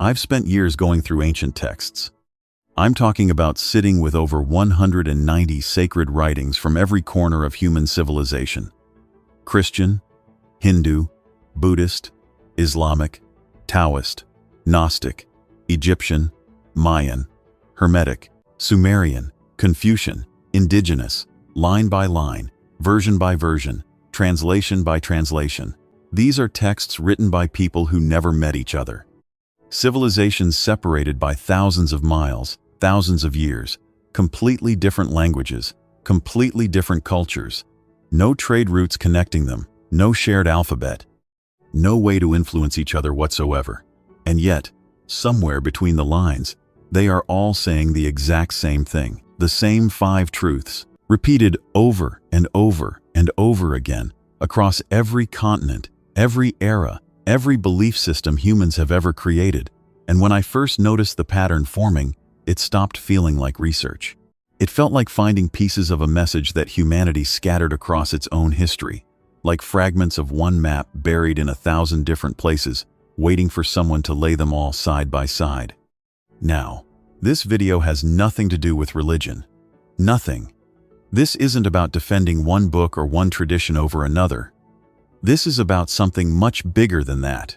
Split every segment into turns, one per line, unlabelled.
I've spent years going through ancient texts. I'm talking about sitting with over 190 sacred writings from every corner of human civilization. Christian, Hindu, Buddhist, Islamic, Taoist, Gnostic, Egyptian, Mayan, Hermetic, Sumerian, Confucian, Indigenous, line by line, version by version, translation by translation. These are texts written by people who never met each other. Civilizations separated by thousands of miles, thousands of years, completely different languages, completely different cultures, no trade routes connecting them, no shared alphabet, no way to influence each other whatsoever. And yet, somewhere between the lines, they are all saying the exact same thing, the same 5 truths, repeated over and over and over again, across every continent, every era, every belief system humans have ever created. And when I first noticed the pattern forming, it stopped feeling like research. It felt like finding pieces of a message that humanity scattered across its own history, like fragments of one map buried in 1,000 different places, waiting for someone to lay them all side by side. Now, this video has nothing to do with religion. Nothing. This isn't about defending one book or one tradition over another. This is about something much bigger than that.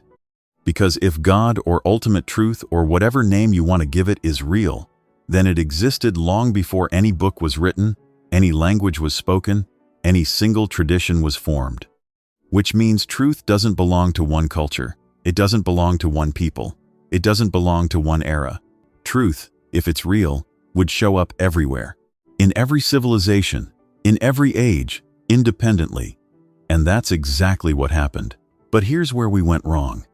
Because if God or ultimate truth or whatever name you want to give it is real, then it existed long before any book was written, any language was spoken, any single tradition was formed. Which means truth doesn't belong to one culture. It doesn't belong to one people. It doesn't belong to one era. Truth, if it's real, would show up everywhere. In every civilization, in every age, independently. And that's exactly what happened. But here's where we went wrong.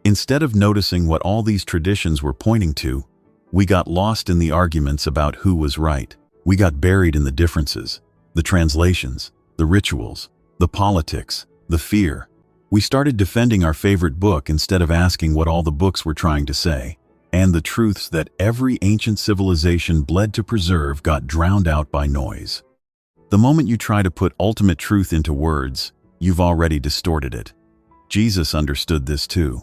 Instead of noticing what all these traditions were pointing to, we got lost in the arguments about who was right. We got buried in the differences, the translations, the rituals, the politics, the fear. We started defending our favorite book instead of asking what all the books were trying to say. And the truths that every ancient civilization bled to preserve got drowned out by noise. The moment you try to put ultimate truth into words, you've already distorted it. Jesus understood this too.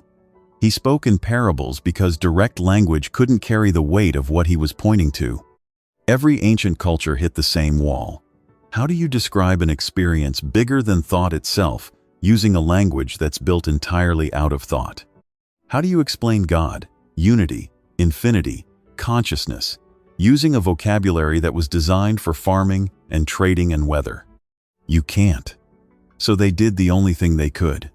He spoke in parables because direct language couldn't carry the weight of what he was pointing to. Every ancient culture hit the same wall. How do you describe an experience bigger than thought itself using a language that's built entirely out of thought? How do you explain God, unity, infinity, consciousness, using a vocabulary that was designed for farming and trading and weather? You can't. So they did the only thing they could.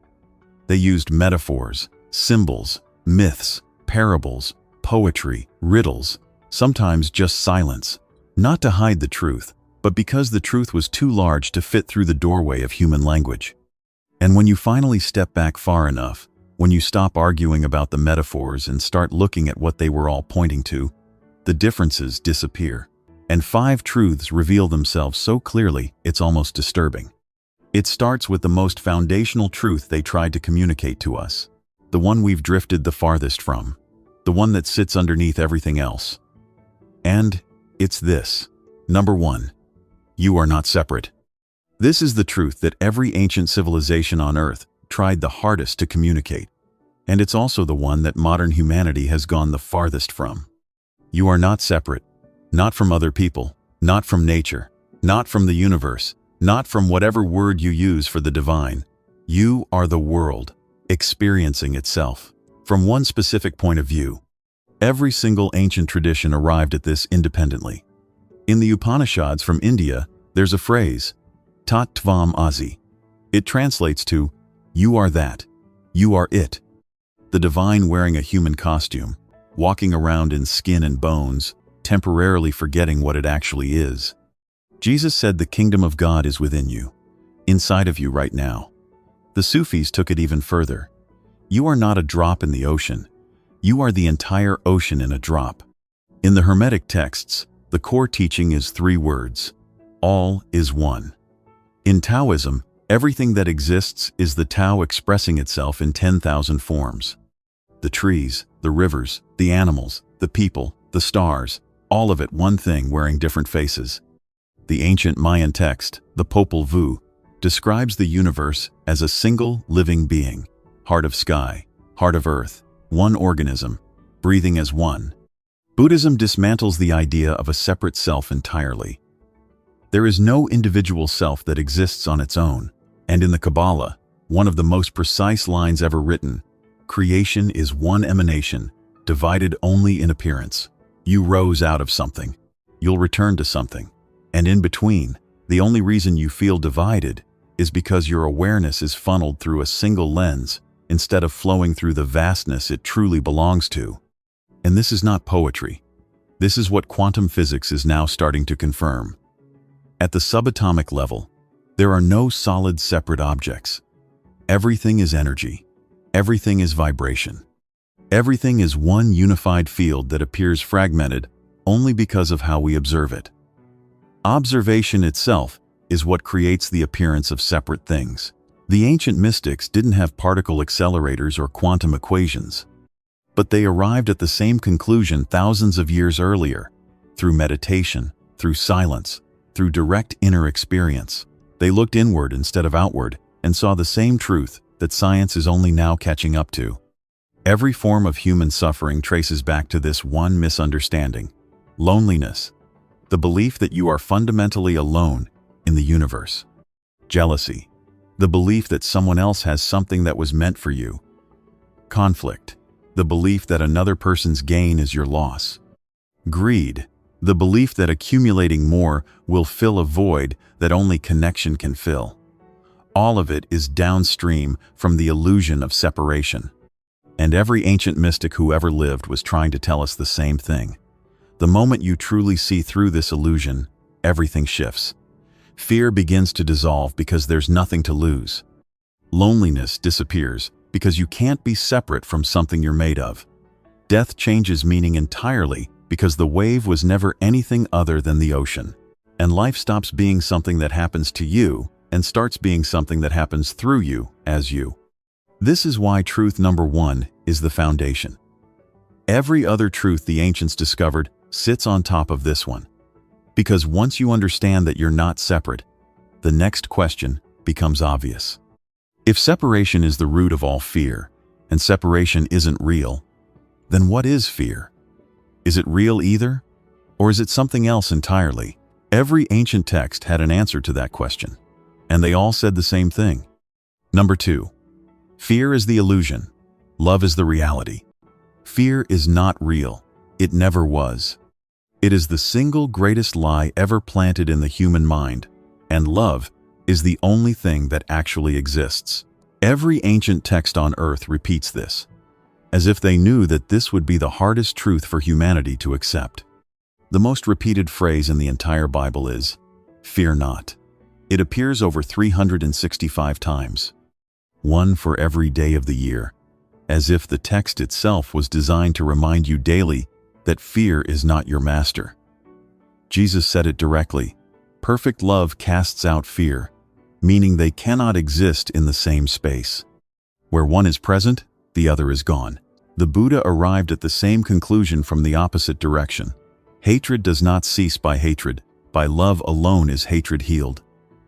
They used metaphors, symbols, myths, parables, poetry, riddles, sometimes just silence, not to hide the truth, but because the truth was too large to fit through the doorway of human language. And when you finally step back far enough, when you stop arguing about the metaphors and start looking at what they were all pointing to, the differences disappear. And 5 truths reveal themselves so clearly, it's almost disturbing. It starts with the most foundational truth they tried to communicate to us. The one we've drifted the farthest from. The one that sits underneath everything else. And it's this. Number 1. You are not separate. This is the truth that every ancient civilization on Earth tried the hardest to communicate. And it's also the one that modern humanity has gone the farthest from. You are not separate. Not from other people. Not from nature. Not from the universe. Not from whatever word you use for the divine. You are the world, experiencing itself, from one specific point of view. Every single ancient tradition arrived at this independently. In the Upanishads from India, there's a phrase, Tat Tvam Asi. It translates to, you are that, you are it. The divine wearing a human costume, walking around in skin and bones, temporarily forgetting what it actually is. Jesus said the kingdom of God is within you, inside of you right now. The Sufis took it even further. You are not a drop in the ocean. You are the entire ocean in a drop. In the Hermetic texts, the core teaching is 3 words. All is one. In Taoism, everything that exists is the Tao expressing itself in 10,000 forms. The trees, the rivers, the animals, the people, the stars, all of it one thing wearing different faces. The ancient Mayan text, the Popol Vuh, describes the universe as a single living being, heart of sky, heart of earth, one organism, breathing as one. Buddhism dismantles the idea of a separate self entirely. There is no individual self that exists on its own, and in the Kabbalah, one of the most precise lines ever written, creation is one emanation, divided only in appearance. You rose out of something. You'll return to something. And in between, the only reason you feel divided is because your awareness is funneled through a single lens instead of flowing through the vastness it truly belongs to. And this is not poetry. This is what quantum physics is now starting to confirm. At the subatomic level, there are no solid separate objects. Everything is energy. Everything is vibration. Everything is one unified field that appears fragmented only because of how we observe it. Observation itself is what creates the appearance of separate things. The ancient mystics didn't have particle accelerators or quantum equations, but they arrived at the same conclusion thousands of years earlier, through meditation, through silence, through direct inner experience. They looked inward instead of outward and saw the same truth that science is only now catching up to. Every form of human suffering traces back to this one misunderstanding: loneliness, the belief that you are fundamentally alone in the universe. Jealousy, the belief that someone else has something that was meant for you. Conflict, the belief that another person's gain is your loss. Greed, the belief that accumulating more will fill a void that only connection can fill. All of it is downstream from the illusion of separation. And every ancient mystic who ever lived was trying to tell us the same thing. The moment you truly see through this illusion, everything shifts. Fear begins to dissolve because there's nothing to lose. Loneliness disappears because you can't be separate from something you're made of. Death changes meaning entirely because the wave was never anything other than the ocean. And life stops being something that happens to you and starts being something that happens through you as you. This is why truth number one is the foundation. Every other truth the ancients discovered sits on top of this one. Because once you understand that you're not separate, the next question becomes obvious. If separation is the root of all fear, and separation isn't real, then what is fear? Is it real either? Or is it something else entirely? Every ancient text had an answer to that question, and they all said the same thing. Number 2. Fear is the illusion. Love is the reality. Fear is not real. It never was. It is the single greatest lie ever planted in the human mind, and love is the only thing that actually exists. Every ancient text on earth repeats this, as if they knew that this would be the hardest truth for humanity to accept. The most repeated phrase in the entire Bible is, "Fear not." It appears over 365 times, one for every day of the year, as if the text itself was designed to remind you daily that fear is not your master. Jesus said it directly, "Perfect love casts out fear," meaning they cannot exist in the same space. Where one is present, the other is gone. The Buddha arrived at the same conclusion from the opposite direction. Hatred does not cease by hatred. By love alone is hatred healed.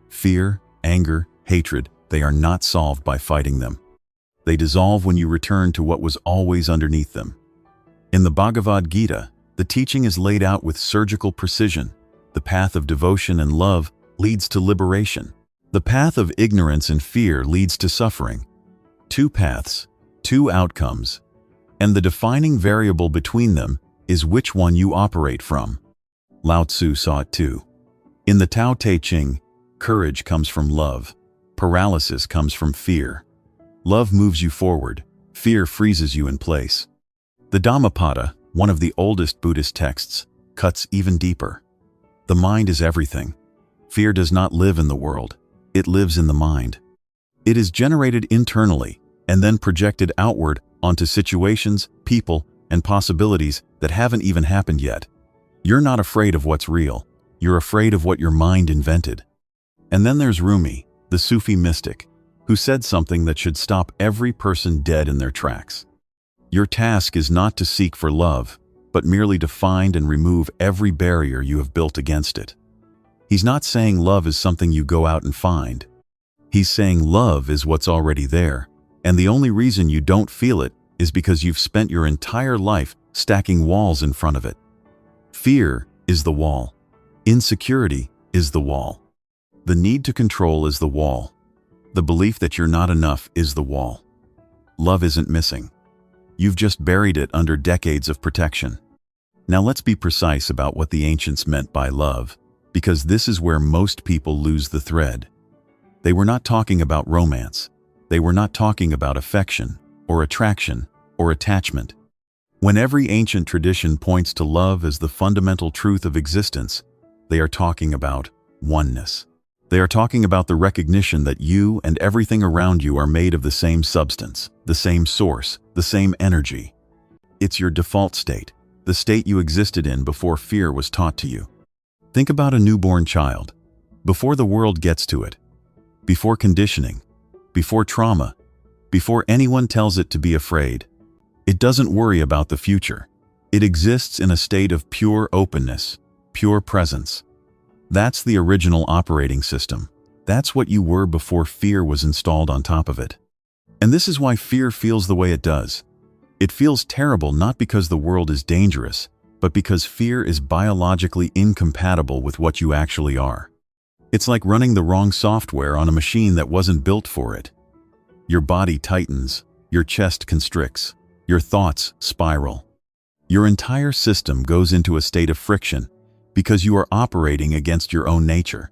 Fear, anger, hatred, they are not solved by fighting them. They dissolve when you return to what was always underneath them. In the Bhagavad Gita, the teaching is laid out with surgical precision. The path of devotion and love leads to liberation. The path of ignorance and fear leads to suffering. Two paths, two outcomes, and the defining variable between them is which one you operate from. Lao Tzu saw it too. In the Tao Te Ching, courage comes from love. Paralysis comes from fear. Love moves you forward. Fear freezes you in place. The Dhammapada, one of the oldest Buddhist texts, cuts even deeper. The mind is everything. Fear does not live in the world. It lives in the mind. It is generated internally and then projected outward onto situations, people, and possibilities that haven't even happened yet. You're not afraid of what's real. You're afraid of what your mind invented. And then there's Rumi, the Sufi mystic, who said something that should stop every person dead in their tracks. Your task is not to seek for love, but merely to find and remove every barrier you have built against it. He's not saying love is something you go out and find. He's saying love is what's already there, and the only reason you don't feel it is because you've spent your entire life stacking walls in front of it. Fear is the wall. Insecurity is the wall. The need to control is the wall. The belief that you're not enough is the wall. Love isn't missing. You've just buried it under decades of protection. Now let's be precise about what the ancients meant by love, because this is where most people lose the thread. They were not talking about romance. They were not talking about affection, or attraction, or attachment. When every ancient tradition points to love as the fundamental truth of existence, they are talking about oneness. They are talking about the recognition that you and everything around you are made of the same substance, the same source, the same energy. It's your default state, the state you existed in before fear was taught to you. Think about a newborn child. Before the world gets to it, before conditioning, before trauma, before anyone tells it to be afraid, it doesn't worry about the future. It exists in a state of pure openness, pure presence. That's the original operating system. That's what you were before fear was installed on top of it. And this is why fear feels the way it does. It feels terrible not because the world is dangerous, but because fear is biologically incompatible with what you actually are. It's like running the wrong software on a machine that wasn't built for it. Your body tightens, your chest constricts, your thoughts spiral. Your entire system goes into a state of friction because you are operating against your own nature.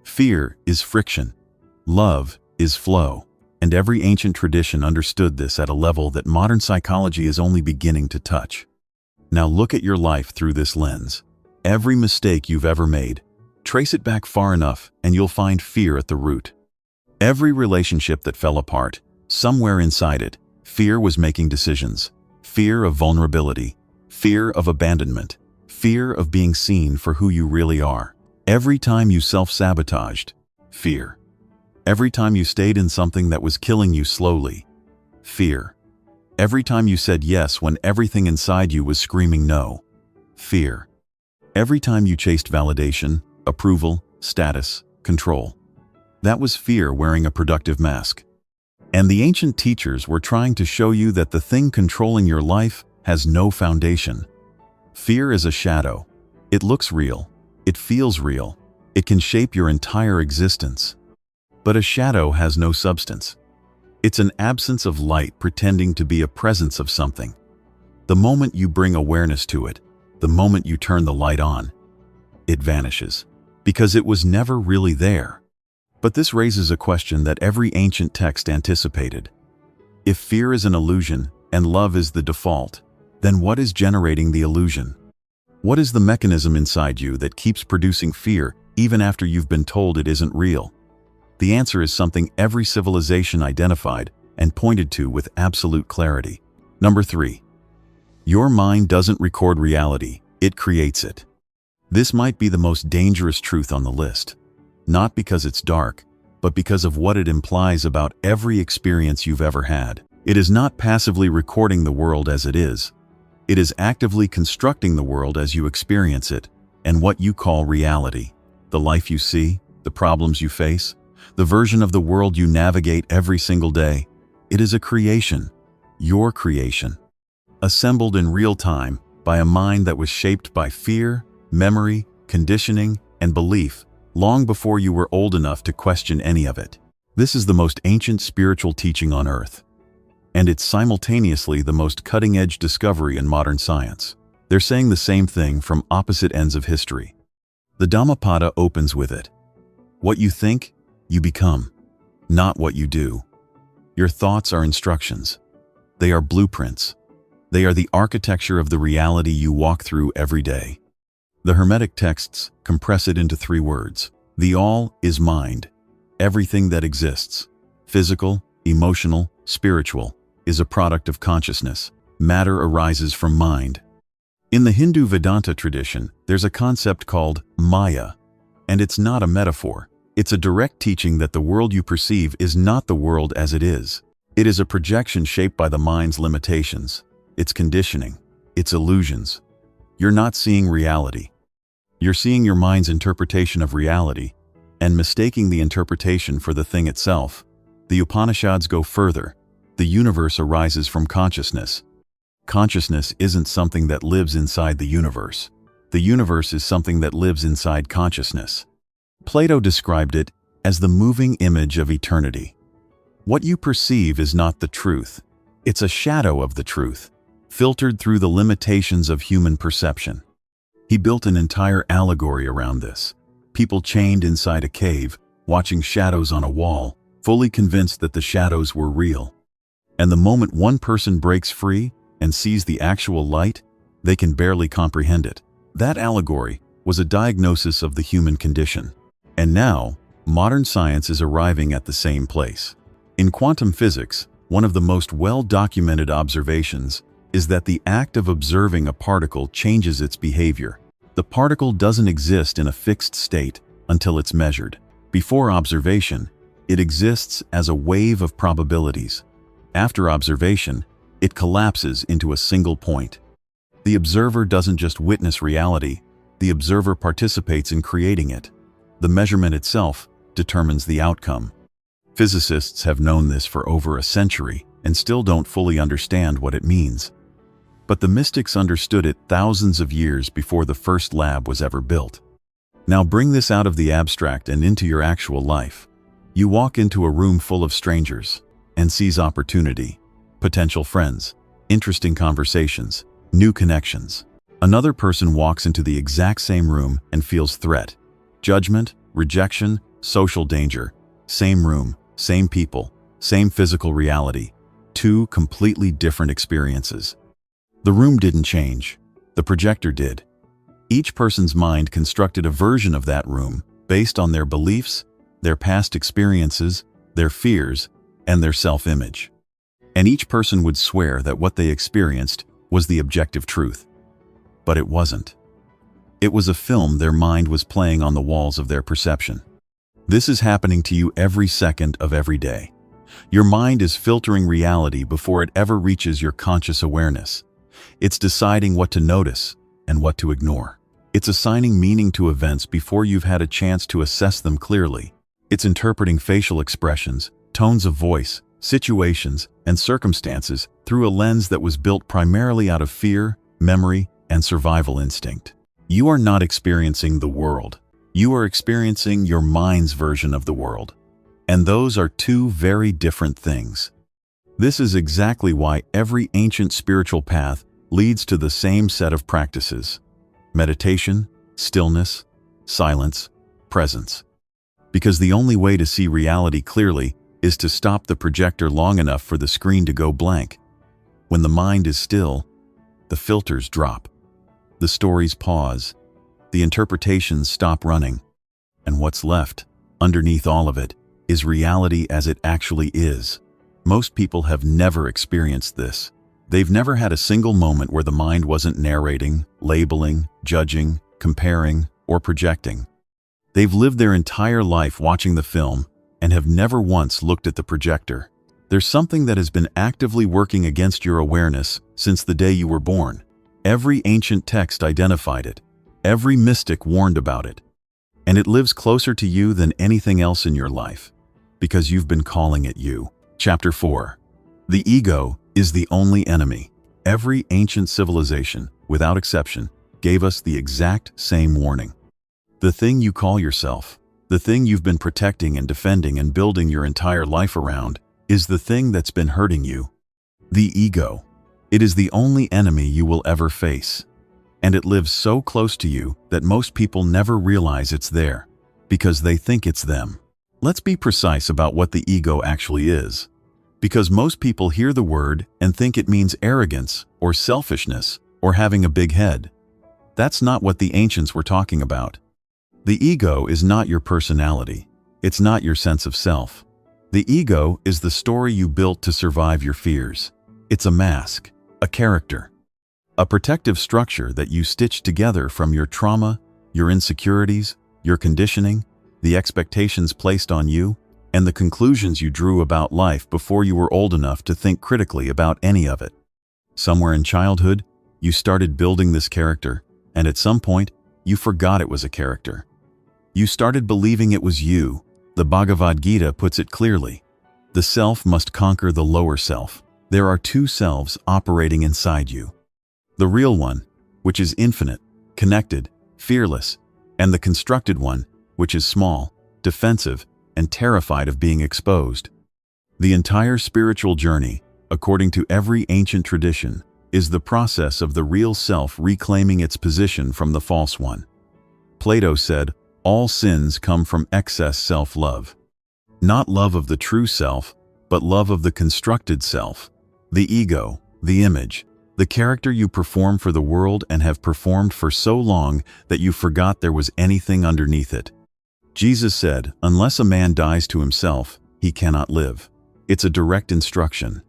Fear is friction. Love is flow. And every ancient tradition understood this at a level that modern psychology is only beginning to touch. Now look at your life through this lens. Every mistake you've ever made, trace it back far enough and you'll find fear at the root. Every relationship that fell apart, somewhere inside it, fear was making decisions. Fear of vulnerability, fear of abandonment, fear of being seen for who you really are. Every time you self-sabotaged, fear. Every time you stayed in something that was killing you slowly, fear. Every time you said yes when everything inside you was screaming no, fear. Every time you chased validation, approval, status, control. That was fear wearing a productive mask. And the ancient teachers were trying to show you that the thing controlling your life has no foundation. Fear is a shadow. It looks real. It feels real. It can shape your entire existence. But a shadow has no substance. It's an absence of light pretending to be a presence of something. The moment you bring awareness to it, the moment you turn the light on, it vanishes, because it was never really there. But this raises a question that every ancient text anticipated. If fear is an illusion and love is the default, then what is generating the illusion? What is the mechanism inside you that keeps producing fear even after you've been told it isn't real? The answer is something every civilization identified and pointed to with absolute clarity. Number 3. Your mind doesn't record reality, it creates it. This might be the most dangerous truth on the list. Not because it's dark, but because of what it implies about every experience you've ever had. It is not passively recording the world as it is. It is actively constructing the world as you experience it, and what you call reality. The life you see, the problems you face, the version of the world you navigate every single day. It is a creation, your creation, assembled in real time by a mind that was shaped by fear, memory, conditioning, and belief long before you were old enough to question any of it. This is the most ancient spiritual teaching on earth. And it's simultaneously the most cutting-edge discovery in modern science. They're saying the same thing from opposite ends of history. The Dhammapada opens with it. What you think, you become, not what you do. Your thoughts are instructions. They are blueprints. They are the architecture of the reality you walk through every day. The Hermetic texts compress it into 3 words. The all is mind. Everything that exists, physical, emotional, spiritual, is a product of consciousness. Matter arises from mind. In the Hindu Vedanta tradition, there's a concept called Maya, and it's not a metaphor. It's a direct teaching that the world you perceive is not the world as it is. It is a projection shaped by the mind's limitations, its conditioning, its illusions. You're not seeing reality. You're seeing your mind's interpretation of reality and mistaking the interpretation for the thing itself. The Upanishads go further. The universe arises from consciousness. Consciousness isn't something that lives inside the universe. The universe is something that lives inside consciousness. Plato described it as the moving image of eternity. What you perceive is not the truth. It's a shadow of the truth, filtered through the limitations of human perception. He built an entire allegory around this. People chained inside a cave, watching shadows on a wall, fully convinced that the shadows were real. And the moment one person breaks free and sees the actual light, they can barely comprehend it. That allegory was a diagnosis of the human condition. And now, modern science is arriving at the same place. In quantum physics, one of the most well-documented observations is that the act of observing a particle changes its behavior. The particle doesn't exist in a fixed state until it's measured. Before observation, it exists as a wave of probabilities. After observation, it collapses into a single point. The observer doesn't just witness reality, the observer participates in creating it. The measurement itself determines the outcome. Physicists have known this for over a century and still don't fully understand what it means. But the mystics understood it thousands of years before the first lab was ever built. Now bring this out of the abstract and into your actual life. You walk into a room full of strangers and seize opportunity, potential friends, interesting conversations, new connections. Another person walks into the exact same room and feels threat, judgment, rejection, social danger. Same room, same people, same physical reality. Two completely different experiences. The room didn't change. The projector did. Each person's mind constructed a version of that room based on their beliefs, their past experiences, their fears, and their self-image. And each person would swear that what they experienced was the objective truth. But it wasn't. It was a film their mind was playing on the walls of their perception. This is happening to you every second of every day. Your mind is filtering reality before it ever reaches your conscious awareness. It's deciding what to notice and what to ignore. It's assigning meaning to events before you've had a chance to assess them clearly. It's interpreting facial expressions, tones of voice, situations, and circumstances through a lens that was built primarily out of fear, memory, and survival instinct. You are not experiencing the world. You are experiencing your mind's version of the world. And those are two very different things. This is exactly why every ancient spiritual path leads to the same set of practices: meditation, stillness, silence, presence. Because the only way to see reality clearly is to stop the projector long enough for the screen to go blank. When the mind is still, the filters drop. The stories pause. The interpretations stop running. And what's left, underneath all of it, is reality as it actually is. Most people have never experienced this. They've never had a single moment where the mind wasn't narrating, labeling, judging, comparing, or projecting. They've lived their entire life watching the film and have never once looked at the projector. There's something that has been actively working against your awareness since the day you were born. Every ancient text identified it. Every mystic warned about it. And it lives closer to you than anything else in your life, because you've been calling it you. Chapter 4. The ego is the only enemy. Every ancient civilization, without exception, gave us the exact same warning. The thing you call yourself, the thing you've been protecting and defending and building your entire life around, is the thing that's been hurting you. The ego. It is the only enemy you will ever face. And it lives so close to you that most people never realize it's there, because they think it's them. Let's be precise about what the ego actually is, because most people hear the word and think it means arrogance or selfishness or having a big head. That's not what the ancients were talking about. The ego is not your personality. It's not your sense of self. The ego is the story you built to survive your fears. It's a mask, a character. A protective structure that you stitched together from your trauma, your insecurities, your conditioning, the expectations placed on you, and the conclusions you drew about life before you were old enough to think critically about any of it. Somewhere in childhood, you started building this character, and at some point, you forgot it was a character. You started believing it was you. The Bhagavad Gita puts it clearly. The self must conquer the lower self. There are two selves operating inside you. The real one, which is infinite, connected, fearless, and the constructed one, which is small, defensive, and terrified of being exposed. The entire spiritual journey, according to every ancient tradition, is the process of the real self reclaiming its position from the false one. Plato said, all sins come from excess self-love. Not love of the true self, but love of the constructed self, the ego, the image, the character you perform for the world and have performed for so long that you forgot there was anything underneath it. Jesus said, unless a man dies to himself, he cannot live. It's a direct instruction.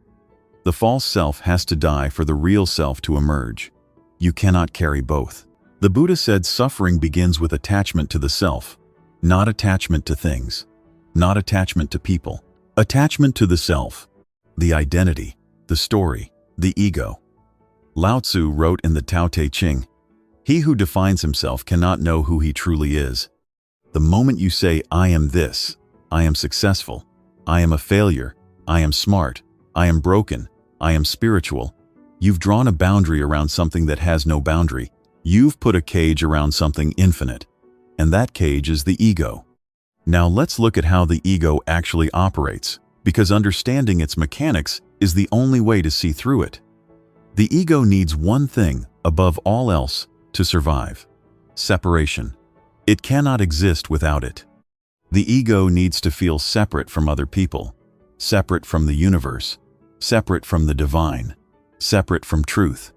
The false self has to die for the real self to emerge. You cannot carry both. The Buddha said suffering begins with attachment to the self, not attachment to things, not attachment to people. Attachment to the self, the identity, the story, the ego. Lao Tzu wrote in the Tao Te Ching, he who defines himself cannot know who he truly is. The moment you say, I am this, I am successful, I am a failure, I am smart, I am broken, I am spiritual, you've drawn a boundary around something that has no boundary. You've put a cage around something infinite, and that cage is the ego. Now let's look at how the ego actually operates, because understanding its mechanics is the only way to see through it. The ego needs one thing, above all else, to survive: separation. It cannot exist without it. The ego needs to feel separate from other people, separate from the universe, separate from the divine, separate from truth.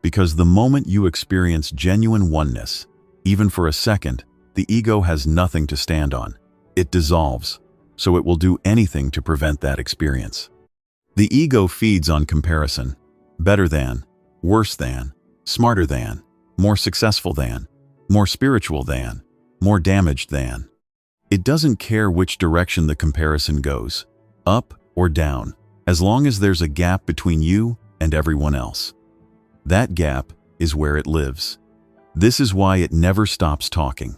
Because the moment you experience genuine oneness, even for a second, the ego has nothing to stand on. It dissolves, so it will do anything to prevent that experience. The ego feeds on comparison: better than, worse than, smarter than, more successful than, more spiritual than, more damaged than. It doesn't care which direction the comparison goes, up or down, as long as there's a gap between you and everyone else. That gap is where it lives. This is why it never stops talking.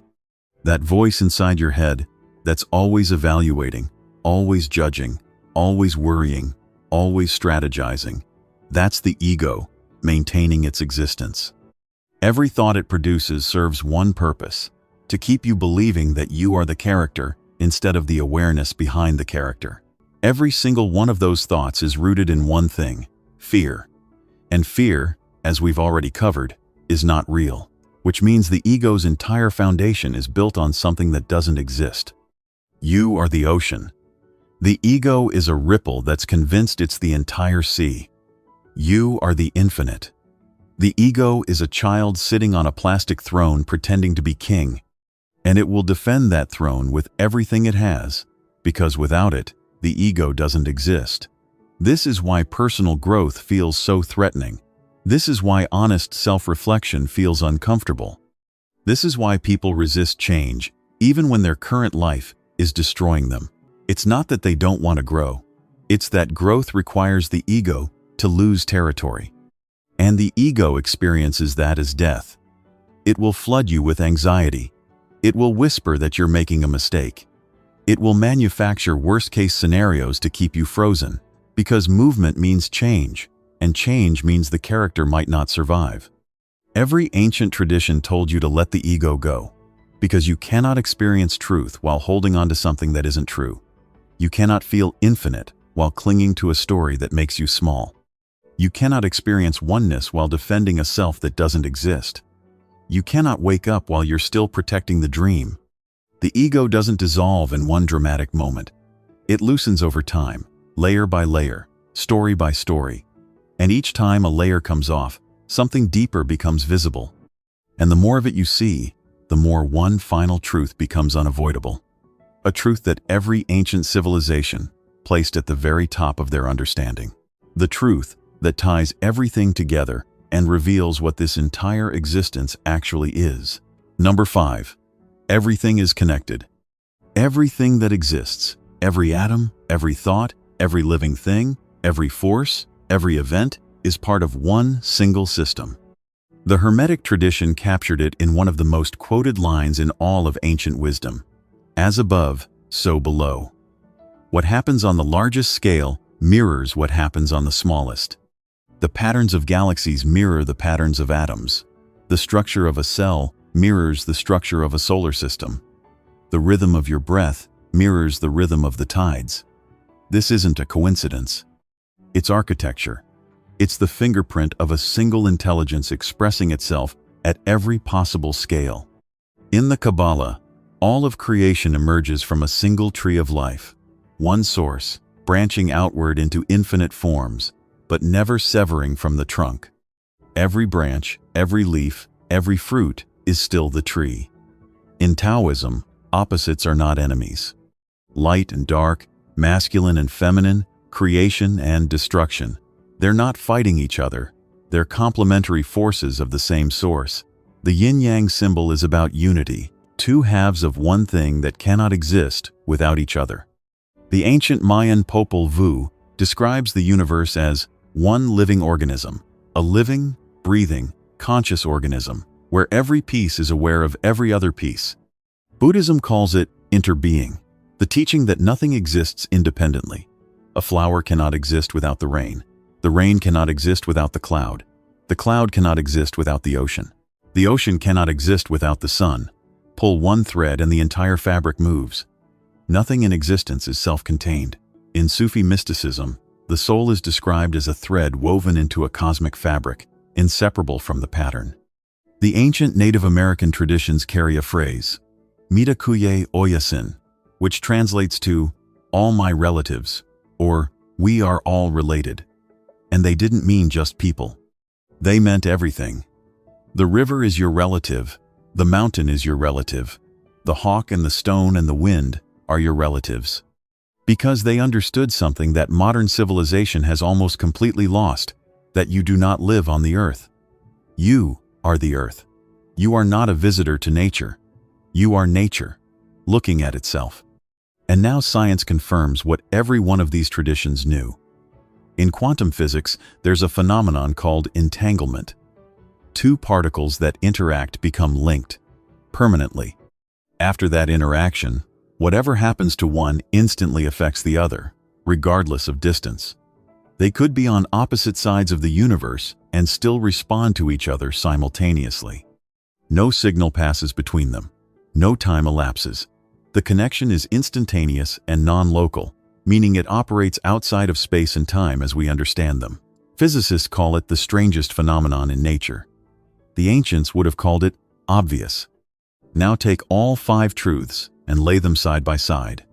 That voice inside your head that's always evaluating, always judging, always worrying, always strategizing, that's the ego maintaining its existence. Every thought it produces serves one purpose: to keep you believing that you are the character instead of the awareness behind the character. Every single one of those thoughts is rooted in one thing: fear. And fear, as we've already covered, is not real, which means the ego's entire foundation is built on something that doesn't exist. You are the ocean. The ego is a ripple that's convinced it's the entire sea. You are the infinite. The ego is a child sitting on a plastic throne pretending to be king, and it will defend that throne with everything it has, because without it, the ego doesn't exist. This is why personal growth feels so threatening. This is why honest self-reflection feels uncomfortable. This is why people resist change, even when their current life is destroying them. It's not that they don't want to grow. It's that growth requires the ego to lose territory. And the ego experiences that as death. It will flood you with anxiety. It will whisper that you're making a mistake. It will manufacture worst-case scenarios to keep you frozen, because movement means change, and change means the character might not survive. Every ancient tradition told you to let the ego go, because you cannot experience truth while holding on to something that isn't true. You cannot feel infinite while clinging to a story that makes you small. You cannot experience oneness while defending a self that doesn't exist. You cannot wake up while you're still protecting the dream. The ego doesn't dissolve in one dramatic moment. It loosens over time, layer by layer, story by story. And each time a layer comes off, something deeper becomes visible. And the more of it you see, the more one final truth becomes unavoidable. A truth that every ancient civilization placed at the very top of their understanding. The truth that ties everything together and reveals what this entire existence actually is. Number 5. Everything is connected. Everything that exists, every atom, every thought, every living thing, every force, every event, is part of one single system. The Hermetic tradition captured it in one of the most quoted lines in all of ancient wisdom: as above, so below. What happens on the largest scale mirrors what happens on the smallest. The patterns of galaxies mirror the patterns of atoms. The structure of a cell mirrors the structure of a solar system. The rhythm of your breath mirrors the rhythm of the tides. This isn't a coincidence. It's architecture. It's the fingerprint of a single intelligence expressing itself at every possible scale. In the Kabbalah, all of creation emerges from a single tree of life, one source, branching outward into infinite forms, but never severing from the trunk. Every branch, every leaf, every fruit is still the tree. In Taoism, opposites are not enemies. Light and dark, masculine and feminine, creation and destruction. They're not fighting each other. They're complementary forces of the same source. The yin-yang symbol is about unity, two halves of one thing that cannot exist without each other. The ancient Mayan Popol Vuh describes the universe as one living organism, a living, breathing, conscious organism, where every piece is aware of every other piece. Buddhism calls it interbeing, the teaching that nothing exists independently. A flower cannot exist without the rain. The rain cannot exist without the cloud. The cloud cannot exist without the ocean. The ocean cannot exist without the sun. Pull one thread and the entire fabric moves. Nothing in existence is self-contained. In Sufi mysticism, the soul is described as a thread woven into a cosmic fabric, inseparable from the pattern. The ancient Native American traditions carry a phrase, Mitakuye Oyasin, which translates to, all my relatives, or we are all related. And they didn't mean just people. They meant everything. The river is your relative, the mountain is your relative, the hawk and the stone and the wind are your relatives. Because they understood something that modern civilization has almost completely lost, that you do not live on the earth. You are the earth. You are not a visitor to nature. You are nature, looking at itself. And now science confirms what every one of these traditions knew. In quantum physics, there's a phenomenon called entanglement. Two particles that interact become linked, permanently. After that interaction, whatever happens to one instantly affects the other, regardless of distance. They could be on opposite sides of the universe and still respond to each other simultaneously. No signal passes between them. No time elapses. The connection is instantaneous and non-local, meaning it operates outside of space and time as we understand them. Physicists call it the strangest phenomenon in nature. The ancients would have called it obvious. Now take all 5 truths and lay them side by side.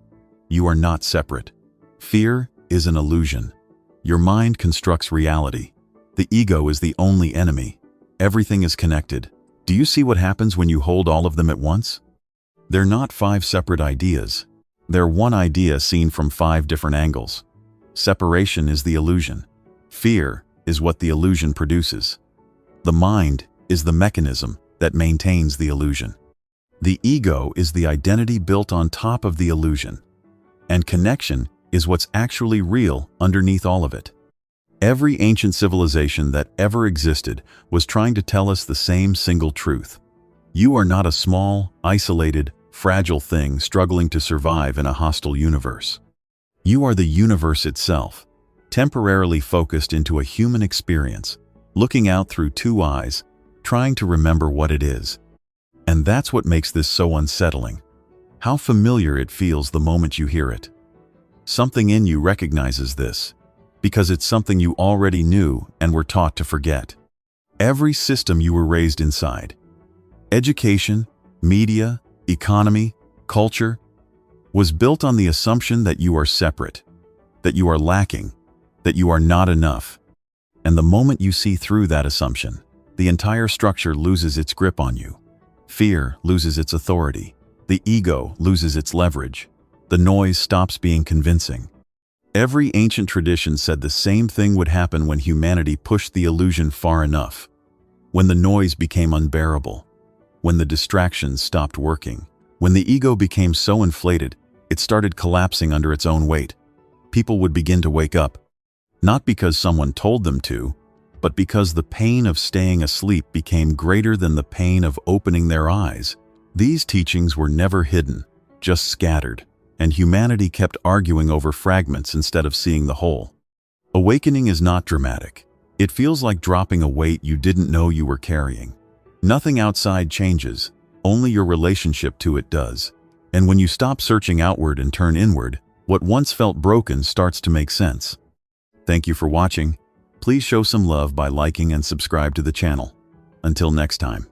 You are not separate. Fear is an illusion. Your mind constructs reality. The ego is the only enemy. Everything is connected. Do you see what happens when you hold all of them at once? They're not 5 separate ideas. They're one idea seen from 5 different angles. Separation is the illusion. Fear is what the illusion produces. The mind is the mechanism that maintains the illusion. The ego is the identity built on top of the illusion. And connection is what's actually real underneath all of it. Every ancient civilization that ever existed was trying to tell us the same single truth. You are not a small, isolated, fragile thing struggling to survive in a hostile universe. You are the universe itself, temporarily focused into a human experience, looking out through 2 eyes, trying to remember what it is. And that's what makes this so unsettling. How familiar it feels the moment you hear it. Something in you recognizes this, because it's something you already knew and were taught to forget. Every system you were raised inside, education, media, economy, culture, was built on the assumption that you are separate, that you are lacking, that you are not enough. And the moment you see through that assumption, the entire structure loses its grip on you. Fear loses its authority. The ego loses its leverage. The noise stops being convincing. Every ancient tradition said the same thing would happen when humanity pushed the illusion far enough. When the noise became unbearable. When the distractions stopped working. When the ego became so inflated, it started collapsing under its own weight. People would begin to wake up. Not because someone told them to, but because the pain of staying asleep became greater than the pain of opening their eyes. These teachings were never hidden, just scattered, and humanity kept arguing over fragments instead of seeing the whole. Awakening is not dramatic. It feels like dropping a weight you didn't know you were carrying. Nothing outside changes, only your relationship to it does. And when you stop searching outward and turn inward, what once felt broken starts to make sense. Thank you for watching. Please show some love by liking and subscribe to the channel. Until next time.